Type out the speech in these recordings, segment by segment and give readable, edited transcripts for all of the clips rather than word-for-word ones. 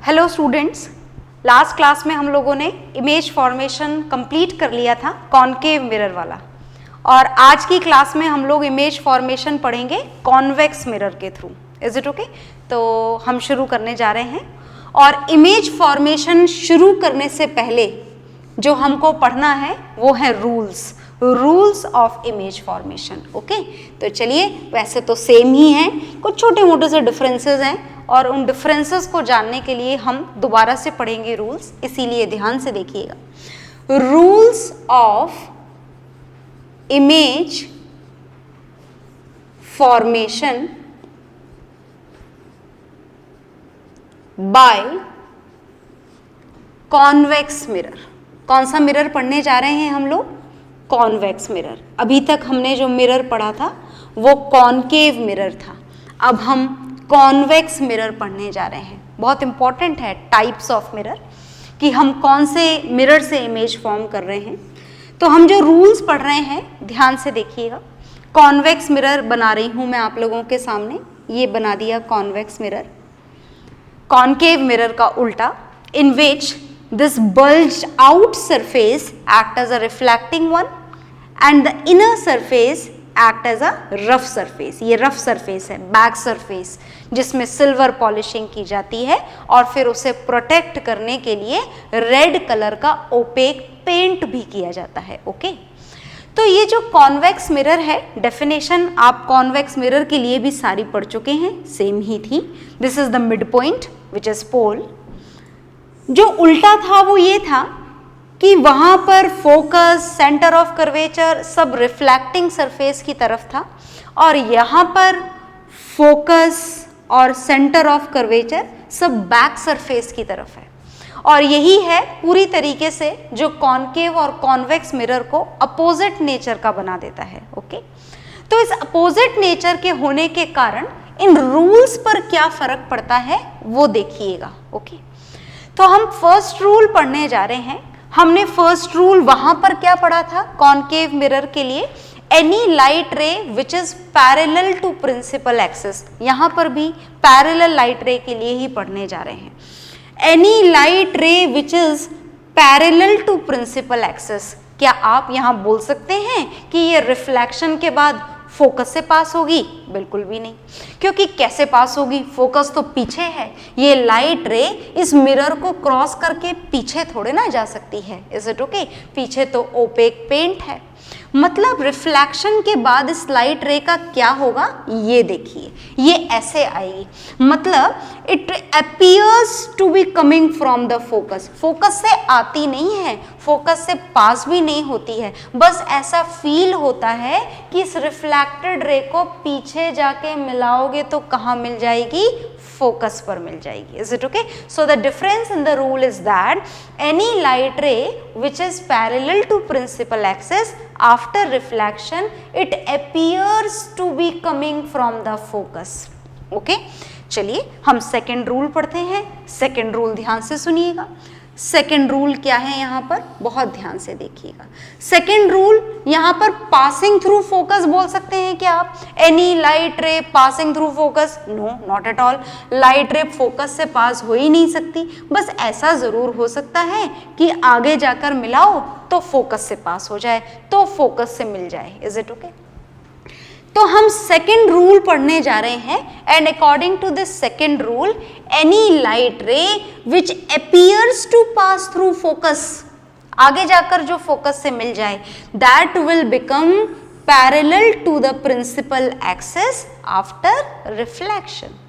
Hello students, last class में हम लोगों ने इमेज फॉर्मेशन कंप्लीट कर लिया था कॉनकेव मिरर वाला, और आज की क्लास में हम लोग इमेज फॉर्मेशन पढ़ेंगे कॉन्वेक्स मिरर के थ्रू। Is it okay? तो हम शुरू करने जा रहे हैं, और इमेज फॉर्मेशन शुरू करने से पहले जो हमको पढ़ना है वो है rules of image formation. Okay, तो चलिए, वैसे तो सेम ही हैं, कुछ छोटे मोटे से डिफरेंसेस हैं, और उन डिफरेंसेस को जानने के लिए हम दोबारा से पढ़ेंगे रूल्स, इसीलिए ध्यान से देखिएगा। Rules of image formation by convex mirror. कौन सा मिरर पढ़ने जा रहे हैं हम लोग? Convex mirror. अभी तक हमने जो मिरर पढ़ा था वो कॉनकेव मिरर था, अब हम कॉन्वेक्स मिरर पढ़ने जा रहे हैं। बहुत इंपॉर्टेंट है टाइप्स ऑफ मिरर, कि हम कौन से मिरर से इमेज फॉर्म कर रहे हैं। तो हम जो रूल्स पढ़ रहे हैं ध्यान से देखिएगा। कॉन्वेक्स मिरर बना रही हूं मैं आप लोगों के सामने, ये बना दिया कॉन्वेक्स मिरर। कॉनकेव मिरर का उल्टा, in which this bulged out surface act as a reflecting one and the inner surface act as a rough surface। ये rough surface है, बैक सरफेस, जिसमें सिल्वर पॉलिशिंग की जाती है और फिर उसे प्रोटेक्ट करने के लिए रेड कलर का ओपेक पेंट भी किया जाता है। ओके, तो ये जो कॉन्वेक्स मिरर है, डेफिनेशन आप कॉन्वेक्स मिरर के लिए भी सारी पढ़ चुके हैं, सेम ही थी। This is the mid point which is pole. जो उल्टा था वो ये था कि वहां पर फोकस, सेंटर ऑफ कर्वेचर सब रिफ्लेक्टिंग सरफेस की तरफ था, और यहाँ पर फोकस और सेंटर ऑफ कर्वेचर सब बैक सरफेस की तरफ है। और यही है पूरी तरीके से जो कॉनकेव और कॉन्वेक्स मिरर को अपोजिट नेचर का बना देता है। ओके, तो इस अपोजिट नेचर के होने के कारण इन रूल्स पर क्या फर्क पड़ता है वो देखिएगा। ओके, तो हम फर्स्ट रूल पढ़ने जा रहे हैं। हमने फर्स्ट रूल वहां पर क्या पढ़ा था कॉनकेव मिरर के लिए? Any light ray which is parallel to principal axis. यहां पर भी पैरेलल लाइट रे के लिए ही पढ़ने जा रहे हैं। Any light ray which is parallel to principal axis. क्या आप यहां बोल सकते हैं कि ये रिफ्लेक्शन के बाद फोकस से पास होगी? बिल्कुल भी नहीं, क्योंकि कैसे पास होगी? फोकस तो पीछे है, ये लाइट रे इस मिरर को क्रॉस करके पीछे थोड़े ना जा सकती है। Is it okay? पीछे तो ओपेक पेंट है, मतलब रिफ्लेक्शन के बाद इस लाइट रे का क्या होगा ये देखिए, ये ऐसे आएगी, मतलब it appears to be coming from the focus. Focus से आती नहीं है, फोकस से पास भी नहीं होती है, बस ऐसा फील होता है कि इस रिफ्लेक्टेड रे को पीछे जाके मिलाओगे तो कहाँ मिल जाएगी? फोकस पर मिल जाएगी। Is it okay? So the difference in the rule is that any light ray which is parallel to principal axis after reflection it appears to be coming from the focus. Okay, चलिए हम second rule पढ़ते हैं। Second rule ध्यान से सुनिएगा। Second rule क्या है यहाँ पर? बहुत ध्यान से देखिएगा। सेकेंड रूल यहाँ पर पासिंग थ्रू फोकस बोल सकते हैं क्या आप? Any light ray passing through focus? No, not at all. Light ray focus से पास हो ही नहीं सकती। बस ऐसा जरूर हो सकता है कि आगे जाकर मिलाओ तो फोकस से पास हो जाए, तो फोकस से मिल जाए। Is it okay? तो हम सेकेंड रूल पढ़ने जा रहे हैं, and according to this second rule any light ray which appears to pass through focus, आगे जाकर जो फोकस से मिल जाए, that will become parallel to the principal axis after reflection.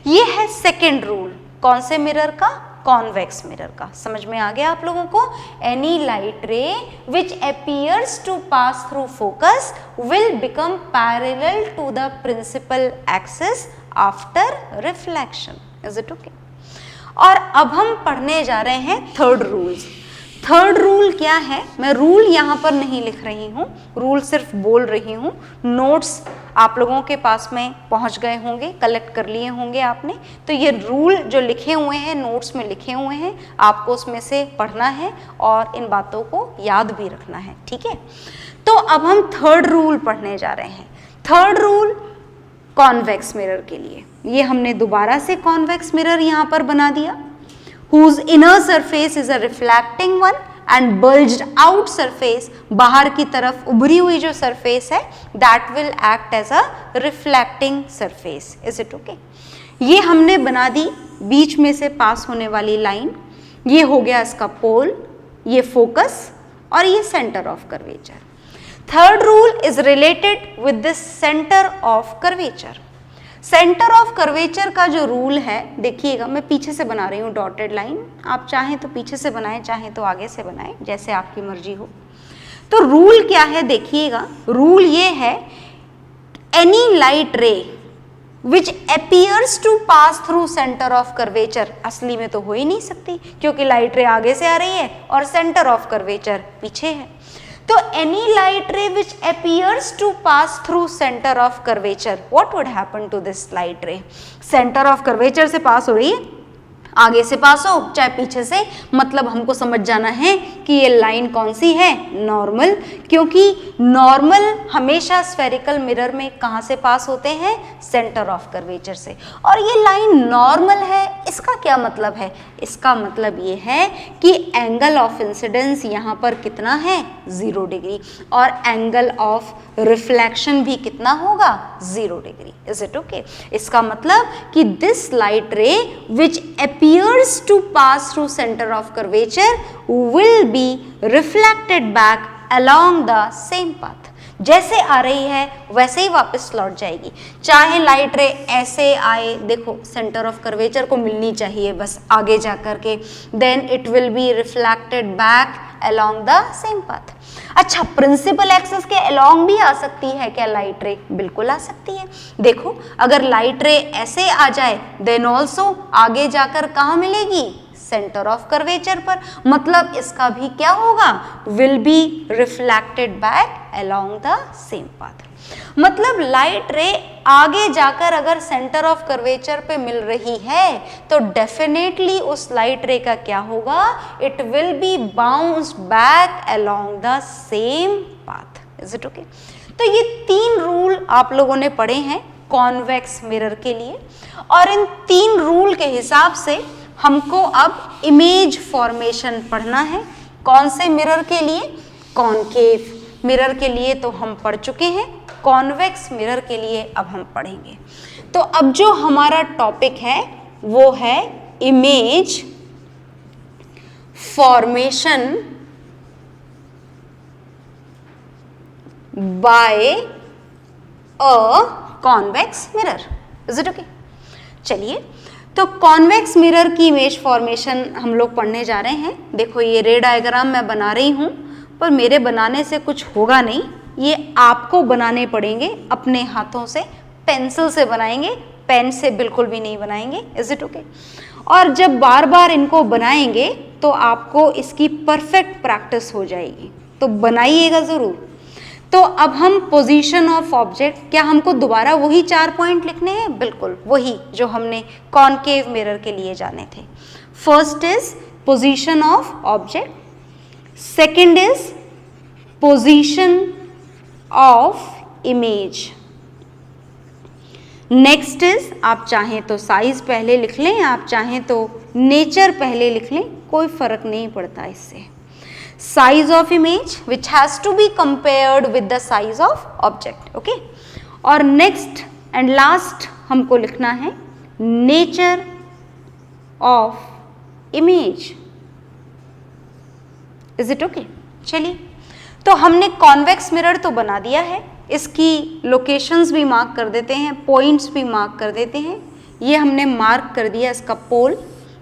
ये है सेकेंड रूल। कौन से मिरर का? कॉन्वेक्स मिरर का। समझ में आ गया आप लोगों को? Any light ray which appears to pass through focus will become parallel to the principal axis after reflection. Is it okay? और अब हम पढ़ने जा रहे हैं थर्ड रूल। थर्ड रूल क्या है? मैं रूल यहाँ पर नहीं लिख रही हूँ, रूल सिर्फ बोल रही हूँ। नोट्स आप लोगों के पास में पहुँच गए होंगे, कलेक्ट कर लिए होंगे आपने। तो ये रूल जो लिखे हुए हैं, नोट्स में लिखे हुए हैं, आपको उसमें से पढ़ना है और इन बातों को याद भी रखना है। ठीक है, तो अब हम थर्ड रूल पढ़ने जा रहे हैं। थर्ड रूल कॉन्वेक्स मिरर के लिए, ये हमने दोबारा से कॉन्वेक्स मिरर यहाँ पर बना दिया। whose inner surface is a reflecting one and bulged out surface, बाहर की तरफ उभरी हुई जो surface है, that will act as a reflecting surface. Is it okay? ये हमने बना दी बीच में से पास होने वाली लाइन, ये हो गया इसका पोल, ये फोकस और ये centre of curvature. Third rule is related with this centre of curvature. Centre of curvature का जो रूल है, देखिएगा मैं पीछे से बना रही हूँ डॉटेड लाइन, आप चाहें तो पीछे से बनाएं, चाहें तो आगे से बनाएं, जैसे आपकी मर्जी हो. तो रूल क्या है देखिएगा, रूल ये है any light ray which appears to pass through center of curvature, असली में तो हो ही नहीं सकती क्योंकि लाइट रे आगे से आ रही है और सेंटर ऑफ कर्वेचर पीछे है. तो any light ray which appears to pass through center of curvature, what would happen to this light ray? center of curvature से पास हो रही है, आगे से पास हो चाहे पीछे से, मतलब हमको समझ जाना है कि ये लाइन कौन सी है, नॉर्मल, क्योंकि नॉर्मल हमेशा स्फेरिकल मिरर में कहाँ से पास होते हैं, सेंटर ऑफ कर्वेचर से. और ये लाइन नॉर्मल है, इसका क्या मतलब है, इसका मतलब ये है कि एंगल ऑफ इंसिडेंस यहाँ पर कितना है, 0 डिग्री, और एंगल ऑफ रिफ्लेक्शन भी कितना होगा, 0 डिग्री. Is it okay? इसका मतलब कि this light ray which appears to pass through center of curvature will be reflected back along the same path. जैसे आ रही है वैसे ही वापस लौट जाएगी, चाहे लाइट रे ऐसे आए, देखो सेंटर ऑफ कर्वेचर को मिलनी चाहिए बस आगे जा कर के, then it will be reflected back along the same path. अच्छा, प्रिंसिपल एक्सिस के along भी आ सकती है क्या लाइट रे? बिल्कुल आ सकती है. देखो अगर लाइट रे ऐसे आ जाए देन ऑल्सो आगे जाकर कहाँ मिलेगी, सेंटर ऑफ कर्वेचर पर, मतलब इसका भी क्या होगा, will be reflected back along the same path. मतलब लाइट रे आगे जाकर अगर सेंटर ऑफ कर्वेचर पे मिल रही है तो डेफिनेटली उस लाइट रे का क्या होगा, it will B bounced back along the same path. Is it okay? तो ये 3 रूल आप लोगों ने पढ़े हैं कॉन्वेक्स मिरर के लिए, और इन 3 रूल के हिसाब से हमको अब इमेज फॉर्मेशन पढ़ना है. कौन से मिरर के लिए? कॉनकेव मिरर के लिए तो हम पढ़ चुके हैं, कॉन्वेक्स मिरर के लिए अब हम पढ़ेंगे. तो अब जो हमारा टॉपिक है वो है image formation by a convex mirror. Is it okay? चलिए, तो कॉन्वेक्स मिरर की इमेज फॉर्मेशन हम लोग पढ़ने जा रहे हैं. देखो ये रे डायग्राम मैं बना रही हूं, पर मेरे बनाने से कुछ होगा नहीं, ये आपको बनाने पड़ेंगे अपने हाथों से, पेंसिल से बनाएंगे, पेन से बिल्कुल भी नहीं बनाएंगे. Is it okay? और जब बार बार इनको बनाएंगे तो आपको इसकी परफेक्ट प्रैक्टिस हो जाएगी, तो बनाइएगा ज़रूर. तो अब हम पोजीशन ऑफ ऑब्जेक्ट, क्या हमको दोबारा वही 4 पॉइंट लिखने हैं? बिल्कुल वही जो हमने कॉनकेव मिरर के लिए जाने थे. First is position of object, second is position of image, next is, आप चाहें तो साइज पहले लिख लें, आप चाहें तो नेचर पहले लिख लें, कोई फर्क नहीं पड़ता इससे. Size of image which has to be compared with the size of object. Okay, और नेक्स्ट एंड लास्ट हमको लिखना है nature of image. Is it okay? चलिए, तो हमने कॉन्वेक्स मिरर तो बना दिया है, इसकी लोकेशंस भी मार्क कर देते हैं, पॉइंट्स भी मार्क कर देते हैं. ये हमने मार्क कर दिया इसका पोल,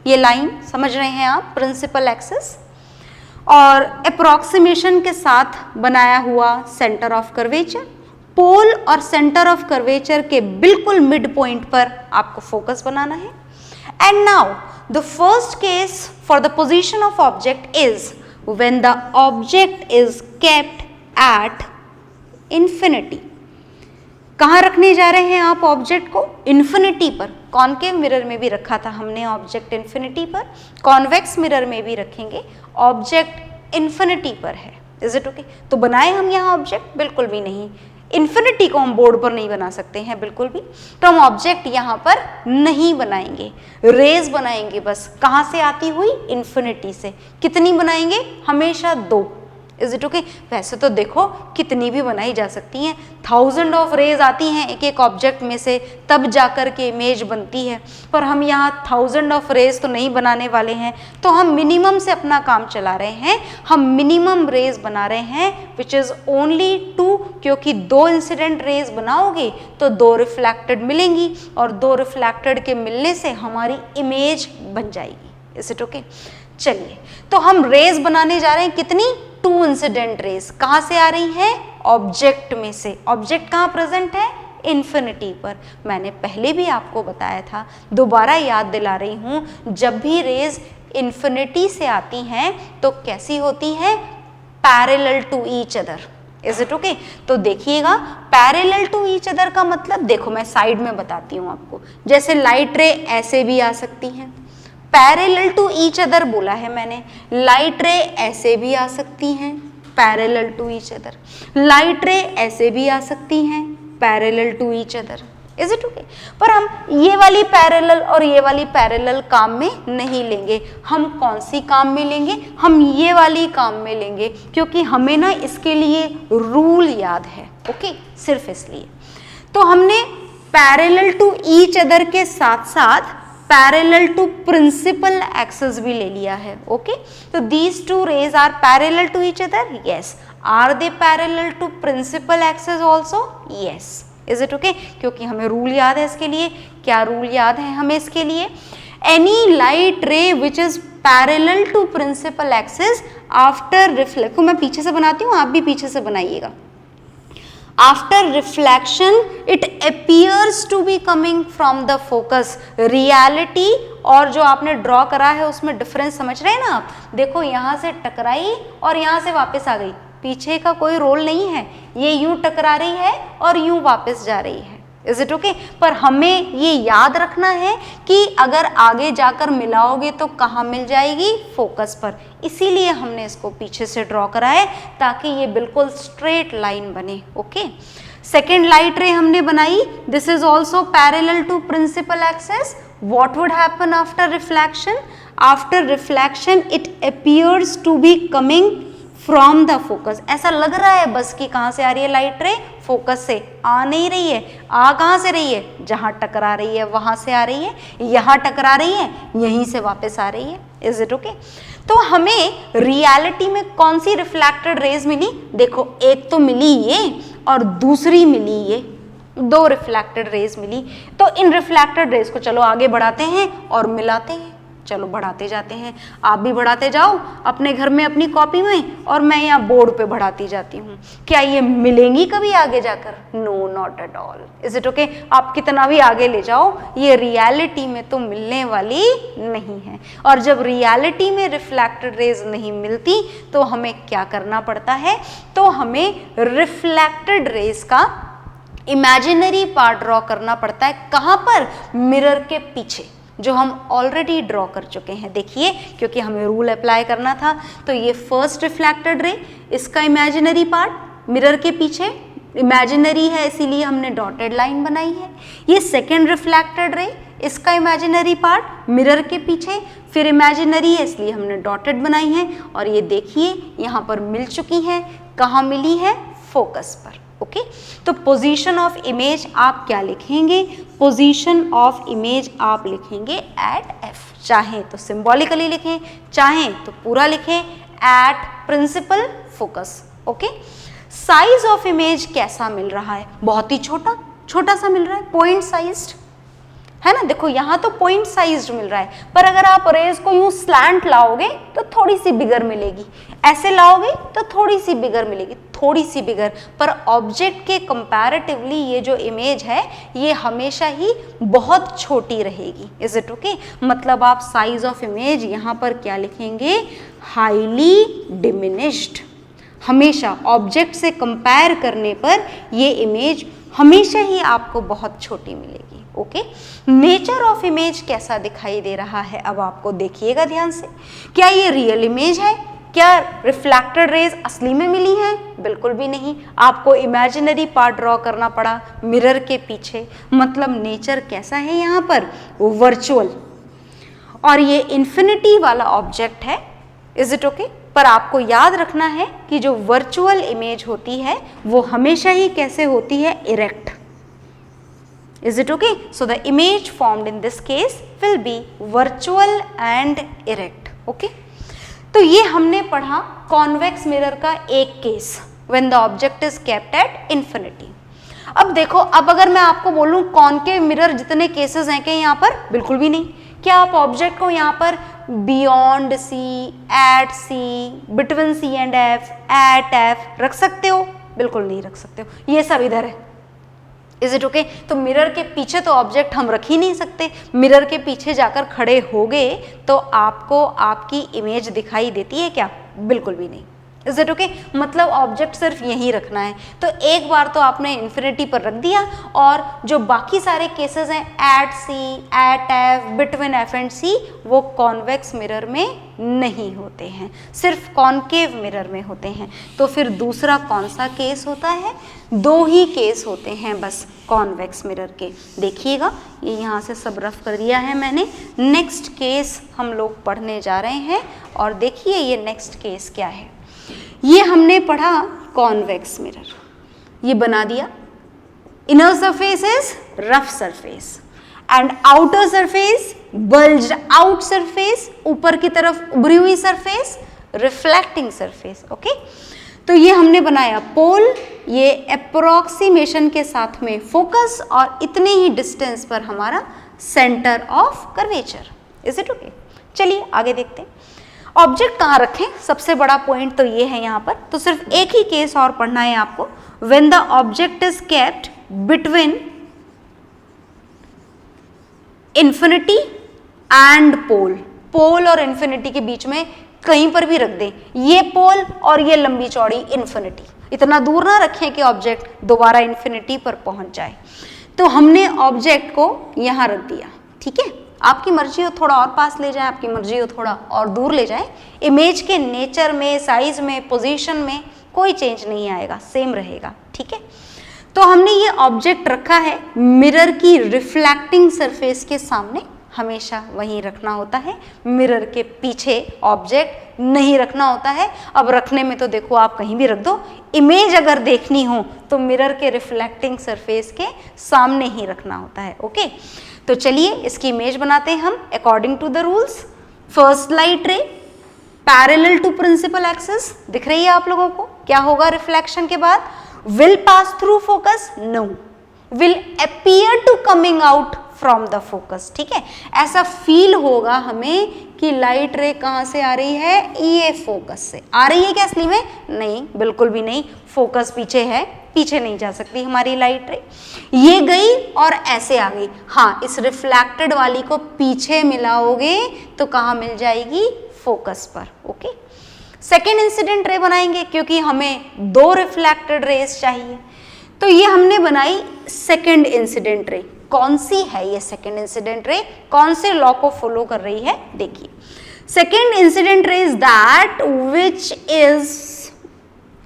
ये लाइन समझ रहे हैं आप, प्रिंसिपल एक्सिस, और अप्रॉक्सीमेशन के साथ बनाया हुआ सेंटर ऑफ कर्वेचर. पोल और सेंटर ऑफ कर्वेचर के बिल्कुल मिड पॉइंट पर आपको फोकस बनाना है. And now the first case for the position of object is when the object is kept at infinity. कहाँ रखने जा रहे हैं आप ऑब्जेक्ट को? इन्फिनिटी पर. कॉनकेव मिरर में भी रखा था हमने ऑब्जेक्ट इन्फिनिटी पर, कॉन्वेक्स मिरर में भी रखेंगे, ऑब्जेक्ट इन्फिनिटी पर है. Is it okay? तो बनाए हम यहाँ ऑब्जेक्ट? बिल्कुल भी नहीं. इन्फिनिटी को हम बोर्ड पर नहीं बना सकते हैं बिल्कुल भी, तो हम ऑब्जेक्ट यहाँ पर नहीं बनाएंगे, रेज बनाएंगे बस। कहाँ से आती हुई? इन्फिनिटी से। कितनी बनाएंगे? हमेशा 2। Is it okay? वैसे तो देखो कितनी भी बनाई जा सकती हैं, 1000 ऑफ रेज आती हैं एक एक ऑब्जेक्ट में से, तब जाकर के इमेज बनती है। पर हम यहाँ 1000 ऑफ रेज तो नहीं बनाने वाले हैं, तो हम मिनिमम से अपना काम चला रहे हैं। हम मिनिमम रेज बना रहे हैं विच इज ओनली 2, क्योंकि 2 इंसिडेंट रेज बनाओगे तो 2 रिफ्लेक्टेड मिलेंगी, और 2 रिफ्लेक्टेड के मिलने से हमारी इमेज बन जाएगी। Is it okay? चलिए, तो हम रेज बनाने जा रहे हैं कितनी? 2 इंसिडेंट रेज। कहाँ से आ रही है? ऑब्जेक्ट में से। ऑब्जेक्ट कहाँ प्रेजेंट है? इन्फिनिटी पर। मैंने पहले भी आपको बताया था, दोबारा याद दिला रही हूँ, जब भी रेज इन्फिनिटी से आती हैं तो कैसी होती हैं? Parallel to each other. Is it okay? तो देखिएगा, पैरेलल टू ईच अदर का मतलब, देखो मैं साइड में बताती हूँ आपको। जैसे लाइट रे ऐसे भी आ सकती हैं, पैरेलल टू ईच अदर बोला है मैंने। लाइट रे ऐसे भी आ सकती हैं, parallel to each other. Light ray ऐसे भी आ सकती हैं, parallel to each other. Is it okay? पर हम ये वाली पैरेलल और ये वाली पैरेलल काम में नहीं लेंगे। हम कौन सी काम में लेंगे? हम ये वाली काम में लेंगे, क्योंकि हमें ना इसके लिए रूल याद है। ओके, सिर्फ इसलिए। तो हमने पैरेलल टू ईच अदर के साथ साथ पैरेलल टू प्रिंसिपल एक्सिस भी ले लिया है। ओके, तो these 2 rays are parallel to each other. Yes. Are they parallel to principal axis also? Yes. Is it okay? क्योंकि हमें रूल याद है इसके लिए। क्या रूल याद है हमें इसके लिए? Any light ray which is parallel to principal axis after reflect, मैं पीछे से बनाती हूँ, आप भी पीछे से बनाइएगा। After reflection, it appears to be coming from the focus. Reality और जो आपने ड्रॉ करा है उसमें डिफरेंस समझ रहे हैं ना आप? देखो यहाँ से टकराई और यहाँ से वापस आ गई, पीछे का कोई रोल नहीं है। ये यूं टकरा रही है और यूं वापस जा रही है। Is it okay? पर हमें ये याद रखना है कि अगर आगे जाकर मिलाओगे तो कहाँ मिल जाएगी? फोकस पर। इसीलिए हमने इसको पीछे से ड्रॉ करा है, ताकि ये बिल्कुल स्ट्रेट लाइन बने। ओके, सेकेंड लाइट रे हमने बनाई, this is also parallel to principal axis. What would happen after reflection? After reflection, it appears to be coming from the focus. ऐसा लग रहा है बस कि कहाँ से आ रही है लाइट रे? फोकस से। आ नहीं रही है। आ कहाँ से रही है? जहाँ टकरा रही है वहाँ से आ रही है। यहाँ टकरा रही है, यहीं से वापस आ रही है। Is it okay? तो हमें रियलिटी में कौन सी रिफ्लेक्टेड रेज मिली? देखो, एक तो मिली ये और दूसरी मिली ये, 2 रिफ्लेक्टेड रेज मिली। तो इन रिफ्लेक्टेड रेज को चलो आगे बढ़ाते हैं और मिलाते हैं। चलो बढ़ाते जाते हैं, आप भी बढ़ाते जाओ अपने घर में अपनी कॉपी में, और मैं यहाँ बोर्ड पे बढ़ाती जाती हूँ। क्या ये मिलेंगी कभी आगे जाकर? No, not at all. Is it okay? आप कितना भी आगे ले जाओ, ये रियलिटी में तो मिलने वाली नहीं है। और जब रियलिटी में रिफ्लेक्टेड रेज नहीं मिलती तो हमें क्या करना पड़ता है? तो हमें रिफ्लेक्टेड रेज का इमेजिनरी पार्ट ड्रॉ करना पड़ता है। कहाँ पर? मिरर के पीछे, जो हम ऑलरेडी ड्रॉ कर चुके हैं। देखिए, क्योंकि हमें रूल अप्लाई करना था, तो ये फर्स्ट रिफ्लेक्टेड रे, इसका इमेजिनरी पार्ट मिरर के पीछे, इमेजिनरी है इसीलिए हमने डॉटेड लाइन बनाई है। ये सेकेंड रिफ्लेक्टेड रे, इसका इमेजिनरी पार्ट मिरर के पीछे, फिर इमेजिनरी है इसलिए हमने डॉटेड बनाई है। और ये देखिए यहाँ पर मिल चुकी है। कहाँ मिली है? फोकस पर। ओके, तो पोजीशन ऑफ इमेज आप क्या लिखेंगे? पोजीशन ऑफ इमेज आप लिखेंगे एट एफ। चाहें तो सिंबॉलिकली लिखें, चाहें तो पूरा लिखें, at principal focus. Okay, size of image कैसा मिल रहा है? बहुत ही छोटा, छोटा सा मिल रहा है, पॉइंट साइज्ड है ना। देखो यहाँ तो पॉइंट साइज्ड मिल रहा है, पर अगर आप रेज को यूं स्लैंट लाओगे तो थोड़ी सी बिगर मिलेगी, ऐसे लाओगे तो थोड़ी सी बिगर मिलेगी, थोड़ी सी बिगर। पर ऑब्जेक्ट के कंपैरेटिवली ये जो इमेज है ये हमेशा ही बहुत छोटी रहेगी। Is it okay? मतलब आप साइज ऑफ इमेज यहाँ पर क्या लिखेंगे? Highly diminished. हमेशा ऑब्जेक्ट से कंपेयर करने पर ये इमेज हमेशा ही आपको बहुत छोटी मिलेगी। ओके, नेचर ऑफ इमेज कैसा दिखाई दे रहा है? अब आपको देखिएगा ध्यान से, क्या ये रियल इमेज है क्या रिफ्लेक्टेड रेज असली में मिली हैं? बिल्कुल भी नहीं, आपको इमेजिनरी पार्ट ड्रॉ करना पड़ा मिरर के पीछे। मतलब नेचर कैसा है यहाँ पर? वर्चुअल। और ये इन्फिनिटी वाला ऑब्जेक्ट है, इज इट ओके? पर आपको याद रखना है कि जो वर्चुअल इमेज होती है वो हमेशा ही कैसे होती है? Erect. Is it okay? So the image formed in this case will be virtual and erect. Okay? तो ये हमने पढ़ा कॉन्वेक्स मिरर का एक case, when the object is kept at infinity. अब देखो, अब अगर मैं आपको बोलूं कॉनकेव मिरर जितने केसेस हैं क्या यहाँ पर? बिल्कुल भी नहीं। क्या आप ऑब्जेक्ट को यहाँ पर beyond C, at C, between C and F, at F रख सकते हो? बिल्कुल नहीं रख सकते हो। ये सब इधर है। Is it okay? तो मिरर के पीछे तो ऑब्जेक्ट हम रख ही नहीं सकते। मिरर के पीछे जाकर खड़े हो गए तो आपको आपकी इमेज दिखाई देती है क्या? बिल्कुल भी नहीं। Is it okay? मतलब ऑब्जेक्ट सिर्फ यहीं रखना है। तो एक बार तो आपने इन्फिनिटी पर रख दिया, और जो बाकी सारे केसेस हैं at C, at F, between F and C, वो कॉन्वेक्स मिरर में नहीं होते हैं, सिर्फ कॉनकेव मिरर में होते हैं। तो फिर दूसरा कौन सा केस होता है? दो ही केस होते हैं बस कॉन्वेक्स मिरर के। देखिएगा, ये यहाँ से सब रफ कर दिया है मैंने। नेक्स्ट केस हम लोग पढ़ने जा रहे हैं, और देखिए ये नेक्स्ट केस क्या है। ये हमने पढ़ा कॉन्वेक्स मिरर, ये बना दिया। Inner surface is rough surface and outer surface bulged out surface, ऊपर की तरफ उभरी हुई सरफेस रिफ्लेक्टिंग सरफेस। ओके, तो ये हमने बनाया पोल, ये अप्रोक्सीमेशन के साथ में फोकस, और इतने ही डिस्टेंस पर हमारा centre of curvature. Is it okay? चलिए आगे देखते हैं। ऑब्जेक्ट कहाँ रखें? सबसे बड़ा पॉइंट तो ये है यहाँ पर। तो सिर्फ एक ही केस और पढ़ना है आपको। When the object is kept between infinity and pole, pole और इन्फिनिटी के बीच में कहीं पर भी रख दें, ये पोल और ये लंबी चौड़ी इन्फिनिटी, इतना दूर ना रखें कि ऑब्जेक्ट दोबारा इन्फिनिटी पर पहुंच जाए। तो हमने ऑब्जेक्ट को यहाँ रख दिया, ठीक है। आपकी मर्जी हो थोड़ा और पास ले जाए, आपकी मर्जी हो थोड़ा और दूर ले जाए, इमेज के नेचर में, साइज में, पोजीशन में कोई चेंज नहीं आएगा, सेम रहेगा, ठीक है। तो हमने ये ऑब्जेक्ट रखा है मिरर की रिफ्लेक्टिंग सरफेस के सामने, हमेशा वहीं रखना होता है, मिरर के पीछे ऑब्जेक्ट नहीं रखना होता है। अब रखने में तो देखो आप कहीं भी रख दो, इमेज अगर देखनी हो तो मिरर के रिफ्लेक्टिंग सरफेस के सामने ही रखना होता है। ओके, तो चलिए इसकी इमेज बनाते हैं हम according to the rules. First light ray parallel to principal axis, दिख रही है आप लोगों को? क्या होगा रिफ्लेक्शन के बाद? Will pass through focus? No, will appear to coming out from the focus, ठीक है। ऐसा फील होगा हमें कि लाइट रे कहाँ से आ रही है? ये फोकस से आ रही है क्या असली में? नहीं, बिल्कुल भी नहीं, फोकस पीछे है, पीछे नहीं जा सकती हमारी लाइट रे। ये गई और ऐसे आ गई। हाँ, इस रिफ्लेक्टेड वाली को पीछे मिलाओगे तो कहाँ मिल जाएगी? फोकस पर। ओके, सेकेंड इंसिडेंट रे बनाएंगे क्योंकि हमें दो रिफ्लेक्टेड रेज चाहिए। तो ये हमने बनाई सेकेंड इंसिडेंट रे। कौन सी है ये सेकेंड इंसिडेंट रे? कौन से लॉ को फॉलो कर रही है? देखिए, second incident ray is that which is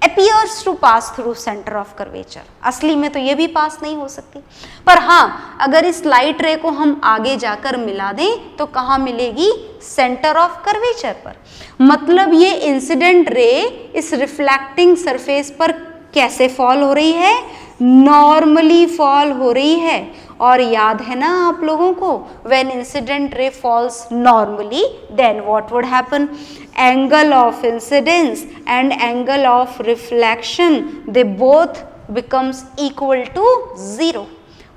appears to pass through center of curvature। असली में तो ये भी पास नहीं हो सकती, पर हाँ अगर इस लाइट रे को हम आगे जाकर मिला दें तो कहाँ मिलेगी? सेंटर ऑफ कर्वेचर पर। मतलब ये इंसिडेंट रे इस रिफ्लेक्टिंग सरफेस पर कैसे फॉल हो रही है? नॉर्मली फॉल हो रही है। और याद है ना आप लोगों को, when incident ray falls normally then what would happen? Angle of incidence and angle of reflection they both becomes equal to 0।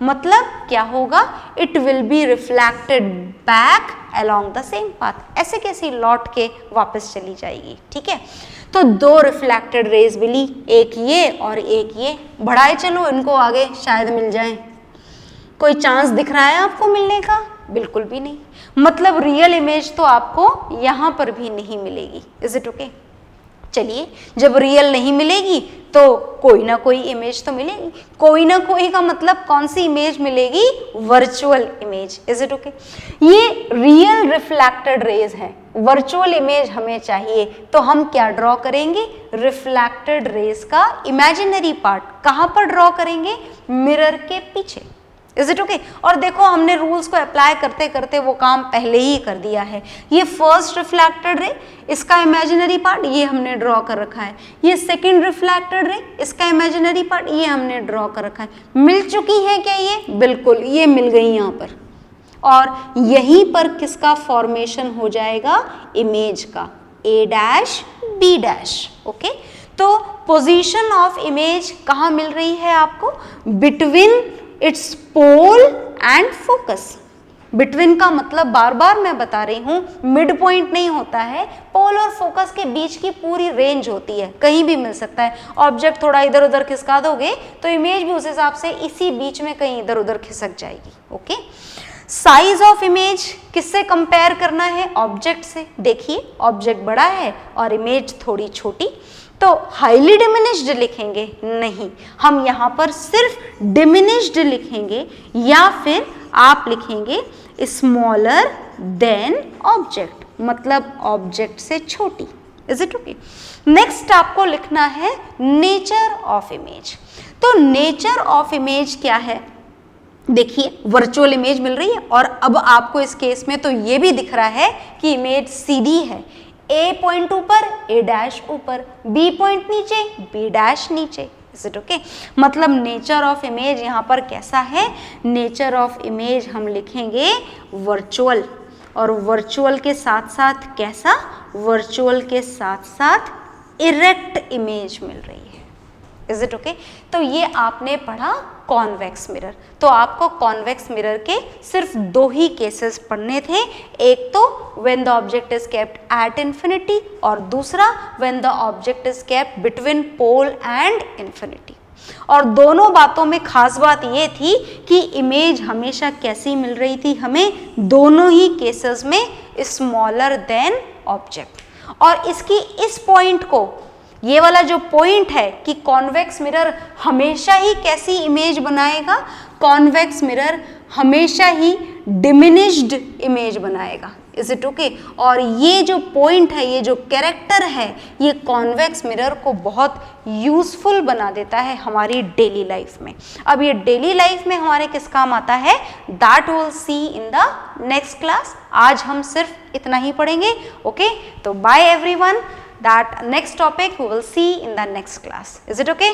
मतलब क्या होगा? It will be reflected back along the same path। ऐसे कैसी लौट के वापस चली जाएगी, ठीक है। तो दो रिफ्लेक्टेड रेज मिली, एक ये और एक ये। बढ़ाए चलो इनको आगे, शायद मिल जाए। कोई चांस दिख रहा है आपको मिलने का? बिल्कुल भी नहीं। मतलब रियल इमेज तो आपको यहाँ पर भी नहीं मिलेगी। Is it okay? चलिए जब रियल नहीं मिलेगी तो कोई ना कोई इमेज तो मिलेगी। कोई ना कोई का मतलब कौन सी इमेज मिलेगी? Virtual image. Is it okay? ये रियल रिफ्लेक्टेड रेज है, वर्चुअल इमेज हमें चाहिए, तो हम क्या ड्रॉ करेंगे? रिफ्लेक्टेड रेज का इमेजिनरी पार्ट कहाँ पर ड्रॉ करेंगे? मिरर के पीछे। Is it okay? और देखो हमने रूल्स को अप्लाई करते करते वो काम पहले ही कर दिया है। ये फर्स्ट रिफ्लेक्टेड रे, इसका इमेजिनरी पार्ट ये हमने ड्रॉ कर रखा है। ये सेकंड रिफ्लेक्टेड रे, इसका इमेजिनरी पार्ट ये हमने ड्रॉ कर रखा है। मिल चुकी है क्या ये? बिल्कुल, ये मिल गई यहाँ पर। और यहीं पर किसका फॉर्मेशन हो जाएगा? इमेज का, A dash B dash. Okay, तो पोजीशन ऑफ इमेज कहाँ मिल रही है आपको? Between its pole and focus. Between का मतलब बार बार मैं बता रही हूँ, मिड पॉइंट नहीं होता है, पोल और फोकस के बीच की पूरी रेंज होती है, कहीं भी मिल सकता है। ऑब्जेक्ट थोड़ा इधर उधर खिसका दोगे तो इमेज भी उस हिसाब से इसी बीच में कहीं इधर उधर खिसक जाएगी। ओके, साइज ऑफ इमेज किससे कंपेयर करना है? ऑब्जेक्ट से। देखिए ऑब्जेक्ट बड़ा है और इमेज थोड़ी छोटी, तो हाईली डिमिनिश्ड लिखेंगे? नहीं, हम यहाँ पर सिर्फ डिमिनिश्ड लिखेंगे या फिर आप लिखेंगे स्मॉलर देन ऑब्जेक्ट, मतलब ऑब्जेक्ट से छोटी। Is it okay? नेक्स्ट आपको लिखना है नेचर ऑफ इमेज। तो नेचर ऑफ इमेज क्या है? देखिए वर्चुअल इमेज मिल रही है और अब आपको इस केस में तो ये भी दिख रहा है कि इमेज सीधी है। ए पॉइंट ऊपर, ए डैश ऊपर, बी पॉइंट नीचे, बी डैश नीचे। Is it okay? मतलब नेचर ऑफ इमेज यहाँ पर कैसा है? नेचर ऑफ इमेज हम लिखेंगे वर्चुअल, और वर्चुअल के साथ साथ कैसा? वर्चुअल के साथ साथ इरेक्ट इमेज मिल रही है। Is it okay? तो ये आपने पढ़ा कॉन्वेक्स मिरर। तो आपको कॉन्वेक्स मिरर के सिर्फ दो ही केसेस पढ़ने थे, एक तो when the object is kept at infinity और दूसरा when the object is kept between pole and infinity. और दोनों बातों में खास बात ये थी कि इमेज हमेशा कैसी मिल रही थी हमें? दोनों ही केसेस में स्मॉलर देन ऑब्जेक्ट। और इसकी इस पॉइंट को, ये वाला जो पॉइंट है कि कॉन्वेक्स मिरर हमेशा ही कैसी इमेज बनाएगा? कॉन्वेक्स मिरर हमेशा ही डिमिनिश्ड इमेज बनाएगा। Is it okay? और ये जो पॉइंट है, ये जो कैरेक्टर है, ये कॉन्वेक्स मिरर को बहुत यूजफुल बना देता है हमारी डेली लाइफ में। अब ये डेली लाइफ में हमारे किस काम आता है? That will see in the next class. आज हम सिर्फ इतना ही पढ़ेंगे। ओके, तो bye everyone, that next topic we will see in the next class. Is it okay?